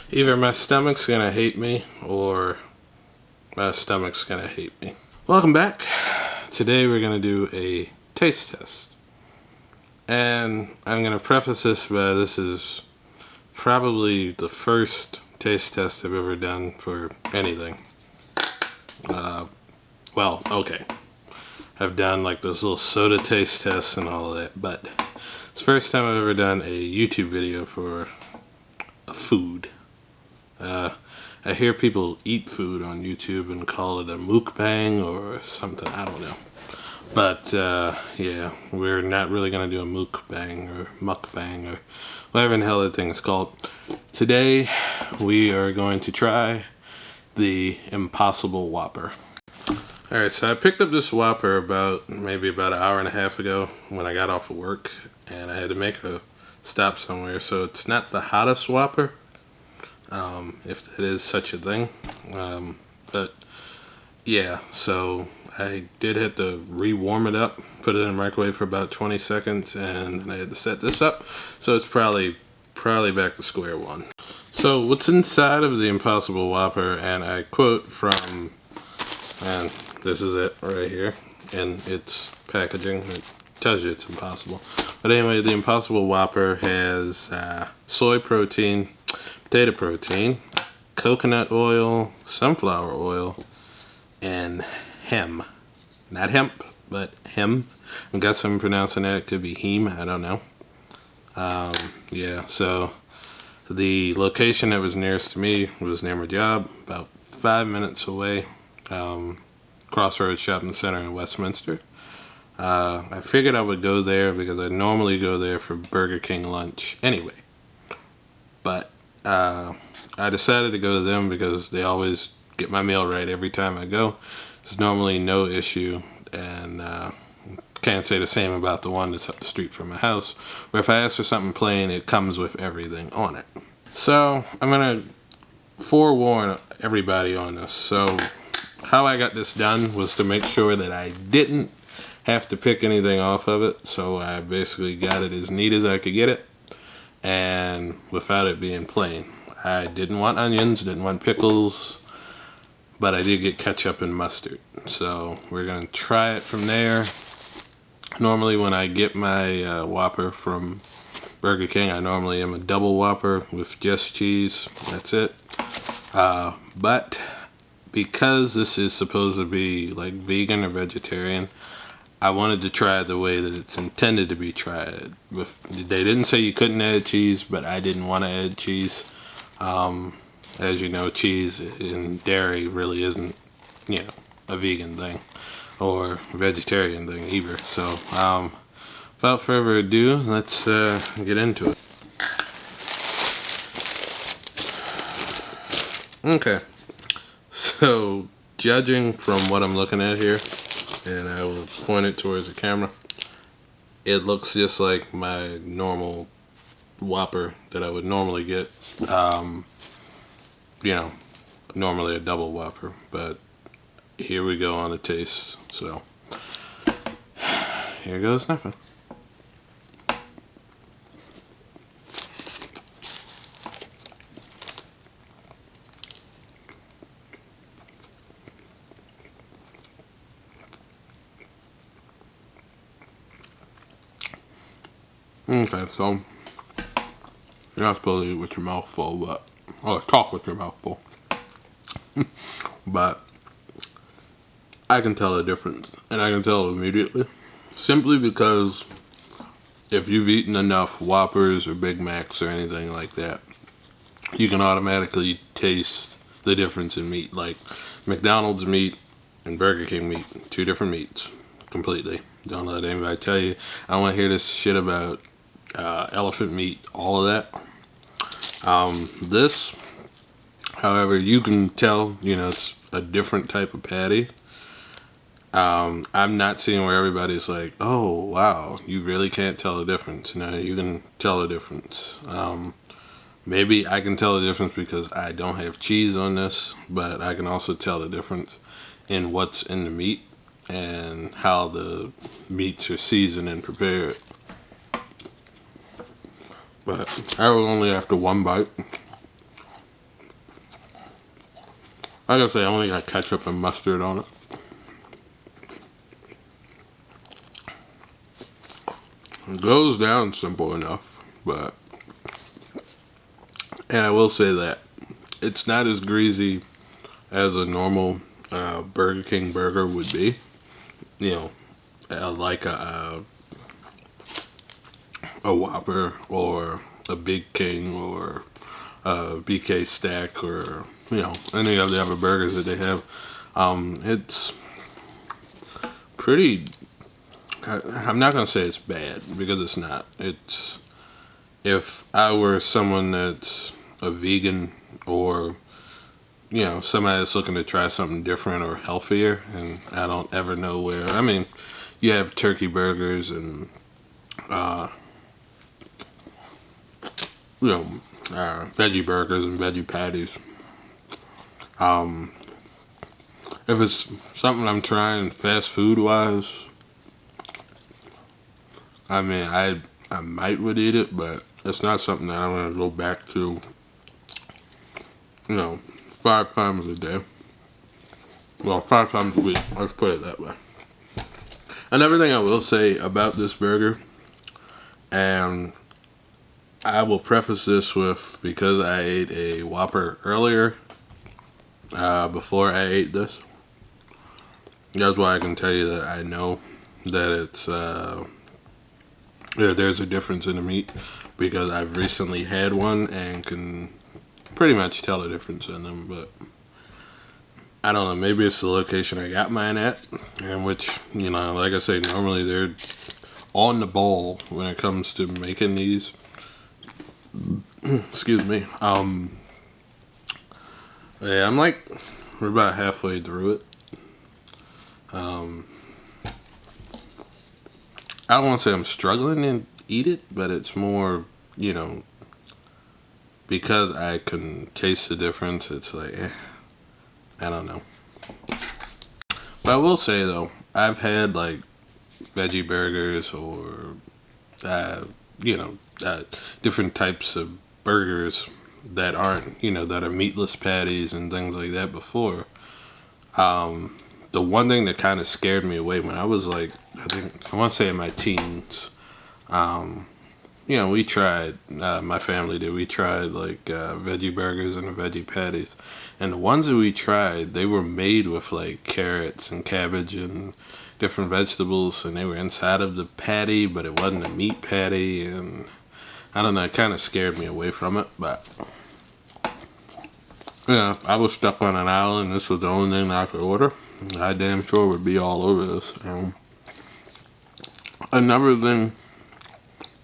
Either my stomach's gonna hate me or my stomach's gonna hate me. Welcome back. Today we're gonna do a taste test. And I'm gonna preface this by this is probably the first taste test I've ever done for anything. Okay. I've done like those little soda taste tests and all of that, but it's the first time I've ever done a YouTube video for a food. I hear people eat food on YouTube and call it a mukbang or something, I don't know. But yeah, we're not really going to do a mukbang or mukbang or whatever in the hell that thing is called. Today we are going to try the Impossible Whopper. Alright, so I picked up this Whopper maybe about an hour and a half ago when I got off of work, and I had to make a stop somewhere, so it's not the hottest Whopper, if that is such a thing, but yeah, so I did have to re-warm it up, put it in the microwave for about 20 seconds, and then I had to set this up, so it's probably back to square one. So what's inside of the Impossible Whopper, and I quote from, and this is it right here, and its packaging, it tells you it's impossible. But anyway, the Impossible Whopper has soy protein, potato protein, coconut oil, sunflower oil, and heme. Not hemp, but heme. I guess I'm pronouncing that. It could be heme, I don't know. Yeah, so the location that was nearest to me was near my job, about 5 minutes away. Crossroads Shopping Center in Westminster. I figured I would go there because I normally go there for Burger King lunch anyway. But I decided to go to them because they always get my meal right every time I go. There's normally no issue, and can't say the same about the one that's up the street from my house, where if I ask for something plain, it comes with everything on it. So I'm going to forewarn everybody on this. So how I got this done was to make sure that I didn't have to pick anything off of it, so I basically got it as neat as I could get it, and without it being plain. I didn't want onions, didn't want pickles, but I did get ketchup and mustard, so we're going to try it from there. Normally when I get my Whopper from Burger King, I normally am a double Whopper with just cheese, that's it. But because this is supposed to be like vegan or vegetarian, I wanted to try it the way that it's intended to be tried. They didn't say you couldn't add cheese, but I didn't want to add cheese. As you know, cheese and dairy really isn't, a vegan thing or vegetarian thing either. So, without further ado, let's get into it. Okay. So, judging from what I'm looking at here, and I will point it towards the camera, it looks just like my normal Whopper that I would normally get. Normally a double Whopper, but here we go on the taste. So, here goes nothing. Okay, so you're not supposed to eat with your mouth full, or talk with your mouth full. But I can tell the difference, and I can tell immediately, simply because if you've eaten enough Whoppers or Big Macs or anything like that, you can automatically taste the difference in meat. Like McDonald's meat and Burger King meat, two different meats, completely. Don't let anybody tell you. I don't want to hear this shit about elephant meat, all of that. This, however, you can tell, it's a different type of patty. I'm not seeing where everybody's like, oh, wow, you really can't tell the difference. No, you can tell the difference. Maybe I can tell the difference because I don't have cheese on this, but I can also tell the difference in what's in the meat and how the meats are seasoned and prepared. But I was only after one bite. Like I say, I only got ketchup and mustard on it. It goes down simple enough, but... And I will say that it's not as greasy as a normal Burger King burger would be. You know, like a Whopper or a Big King or a BK Stack or, you know, any of the other burgers that they have. It's pretty... I'm not going to say it's bad, because it's not. It's... If I were someone that's a vegan, or, you know, somebody that's looking to try something different or healthier, and I don't ever know where... I mean, you have turkey burgers and, you know, veggie burgers and veggie patties. If it's something I'm trying fast food wise, I mean, I might would eat it, but it's not something that I'm going to go back to, you know, 5 times a day. Well, 5 times a week, let's put it that way. Another thing I will say about this burger, and I will preface this with, because I ate a Whopper earlier, before I ate this, that's why I can tell you that I know that it's, there's a difference in the meat, because I've recently had one and can pretty much tell the difference in them. But I don't know, maybe it's the location I got mine at, in which, you know, like I say, normally they're on the ball when it comes to making these. Excuse me. Yeah, we're about halfway through it. I don't want to say I'm struggling to eat it, but it's more, you know, because I can taste the difference, it's like, I don't know. But I will say, though, I've had, like, veggie burgers or, you know, different types of burgers that aren't, you know, that are meatless patties and things like that before. The one thing that kind of scared me away when I was like, I want to say in my teens, you know, we tried, my family did, we tried like veggie burgers and veggie patties. And the ones that we tried, they were made with like carrots and cabbage and different vegetables, and they were inside of the patty, but it wasn't a meat patty. And I don't know, it kind of scared me away from it. But yeah, I was stuck on an island. This was the only thing I could order. I damn sure would be all over this. Another thing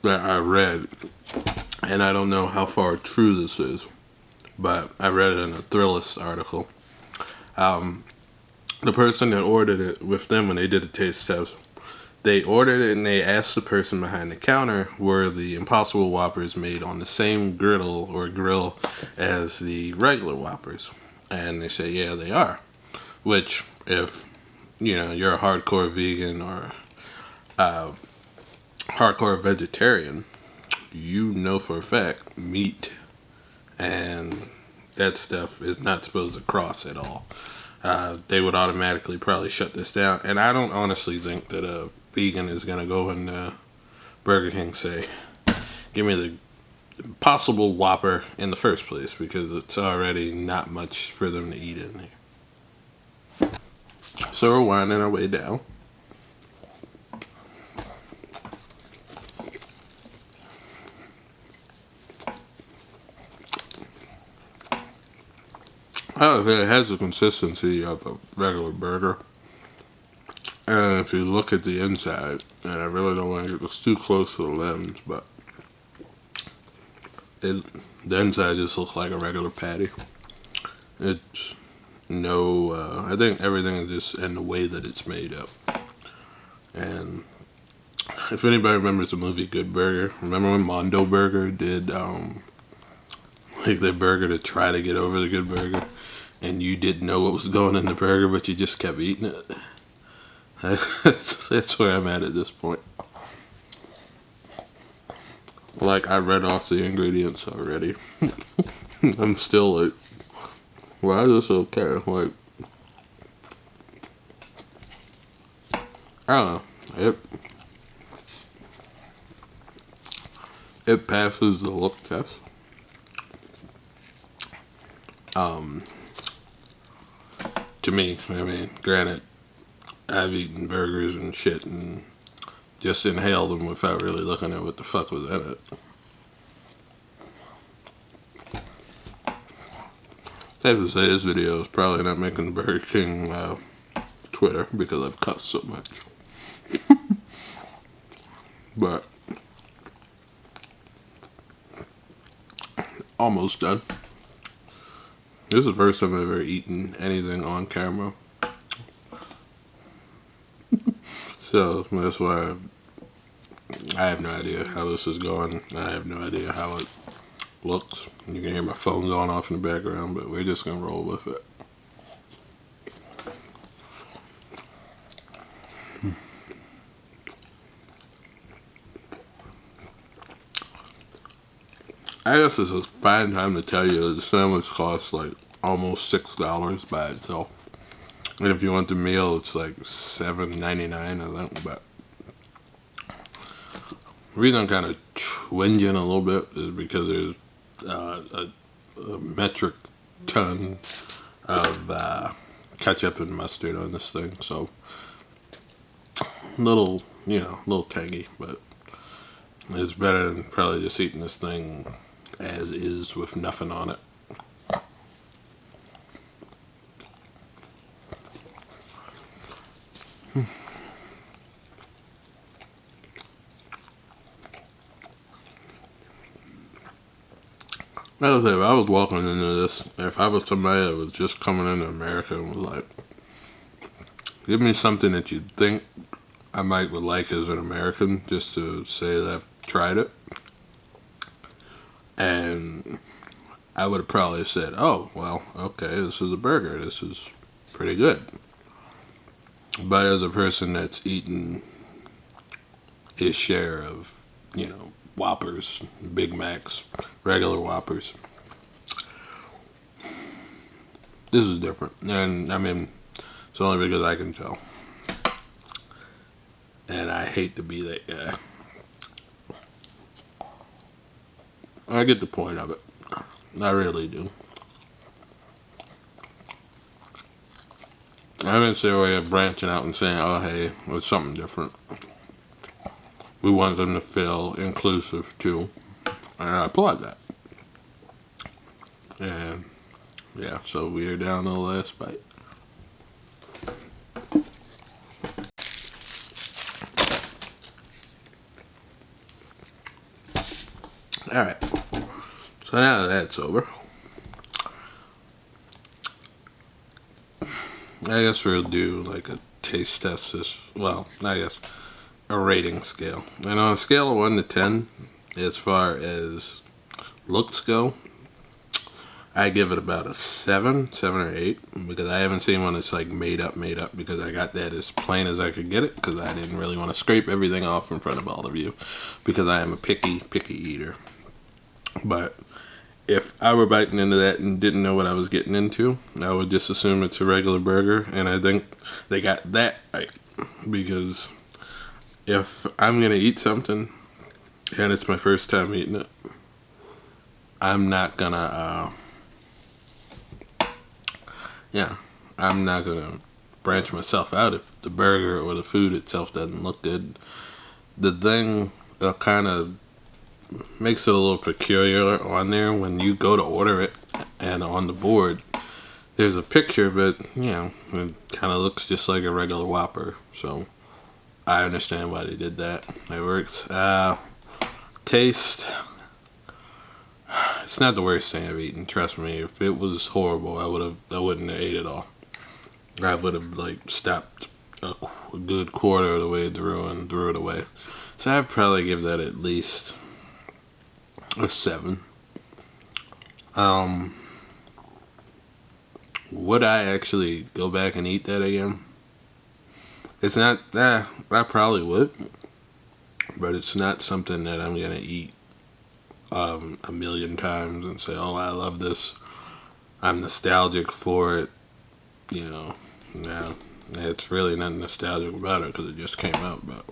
that I read, and I don't know how far true this is, but I read it in a Thrillist article. The person that ordered it with them when they did the taste test, they ordered it and they asked the person behind the counter, were the Impossible Whoppers made on the same griddle or grill as the regular Whoppers? And they say, yeah, they are. Which, if, you know, you're a hardcore vegan or hardcore vegetarian, you know for a fact meat and that stuff is not supposed to cross at all. They would automatically probably shut this down. And I don't honestly think that a vegan is going to go in Burger King and say, give me the Impossible Whopper in the first place, because it's already not much for them to eat in there. So we're winding our way down. Oh, it has the consistency of a regular burger. And if you look at the inside, and I really don't want to get this too close to the lens, but the inside just looks like a regular patty. It's no, I think everything is just in the way that it's made up. And if anybody remembers the movie Good Burger, remember when Mondo Burger did like their burger to try to get over the Good Burger, and you didn't know what was going in the burger, but you just kept eating it? That's where I'm at this point. Like, I read off the ingredients already. I'm still like, why is this okay? Like, I don't know. It passes the look test. To me, I mean, granted, I've eaten burgers and shit and just inhaled them without really looking at what the fuck was in it. I have to say, this video is probably not making the Burger King Twitter because I've cussed so much. But almost done. This is the first time I've ever eaten anything on camera. So that's why I have no idea how this is going. I have no idea how it looks. You can hear my phone going off in the background, but we're just gonna roll with it. I guess it's a fine time to tell you that the sandwich costs like almost $6 by itself. And if you want the meal, it's like $7.99, I think. But the reason I'm kind of twinging a little bit is because there's a metric ton of ketchup and mustard on this thing. So, little tangy, but it's better than probably just eating this thing as is with nothing on it. Like I said, if I was walking into this, if I was somebody that was just coming into America and was like, give me something that you think I might would like as an American, just to say that I've tried it. And I would have probably said, oh, well, okay, this is a burger. This is pretty good. But as a person that's eaten his share of, Whoppers, Big Macs, regular Whoppers, this is different. And, I mean, it's only because I can tell. And I hate to be that guy. I get the point of it. I really do. I didn't say a way of branching out and saying, oh, hey, it's something different. We want them to feel inclusive, too. And I applaud that. And, yeah, so we are down to the last bite. Alright. So now that that's over, I guess we'll do like a taste test. I guess a rating scale. And on a scale of 1 to 10, as far as looks go, I give it about a 7 or 8, because I haven't seen one that's like made up, because I got that as plain as I could get it, because I didn't really want to scrape everything off in front of all of you, because I am a picky eater. But if I were biting into that and didn't know what I was getting into, I would just assume it's a regular burger, and I think they got that right. Because if I'm going to eat something, and it's my first time eating it, I'm not going to, I'm not going to branch myself out if the burger or the food itself doesn't look good. The thing kind of makes it a little peculiar on there when you go to order it, and on the board there's a picture, but it kind of looks just like a regular Whopper. So I understand why they did that. It works. Taste, it's not the worst thing I've eaten, trust me. If it was horrible, I wouldn't have ate it all. I would have stopped a good quarter of the way through and threw it away. So I'd probably give that at least a 7. Would I actually go back and eat that again? It's not, I probably would, but it's not something that I'm gonna eat a million times and say, oh, I love this. I'm nostalgic for it, you know. Now, it's really nothing nostalgic about it because it just came out. But,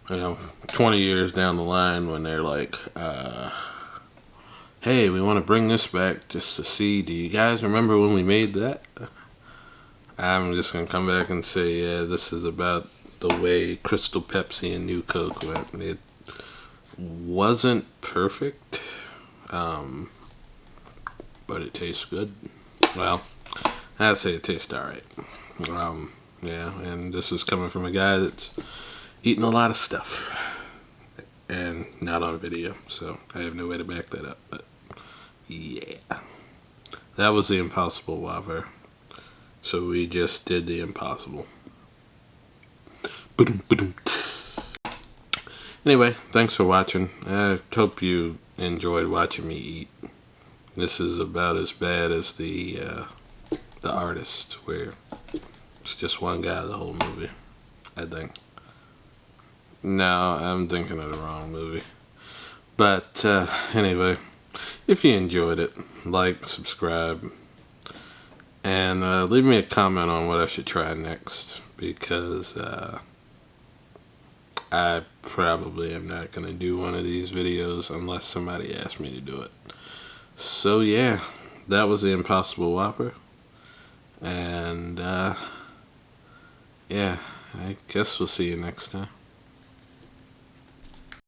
you know, 20 years down the line when they're like, hey, we want to bring this back just to see, do you guys remember when we made that? I'm just going to come back and say, yeah, this is about the way Crystal Pepsi and New Coke went. It wasn't perfect, but it tastes good. Well, I'd say it tastes alright. Yeah, and this is coming from a guy that's eating a lot of stuff and not on video, so I have no way to back that up. But yeah, that was the Impossible Whopper. So we just did the impossible. Anyway, thanks for watching. I hope you enjoyed watching me eat. This is about as bad as the Artist, where it's just one guy the whole movie, I think. No, I'm thinking of the wrong movie. But anyway, if you enjoyed it, like, subscribe, and leave me a comment on what I should try next, because I probably am not going to do one of these videos unless somebody asks me to do it. So yeah, that was the Impossible Whopper. And yeah, I guess we'll see you next time.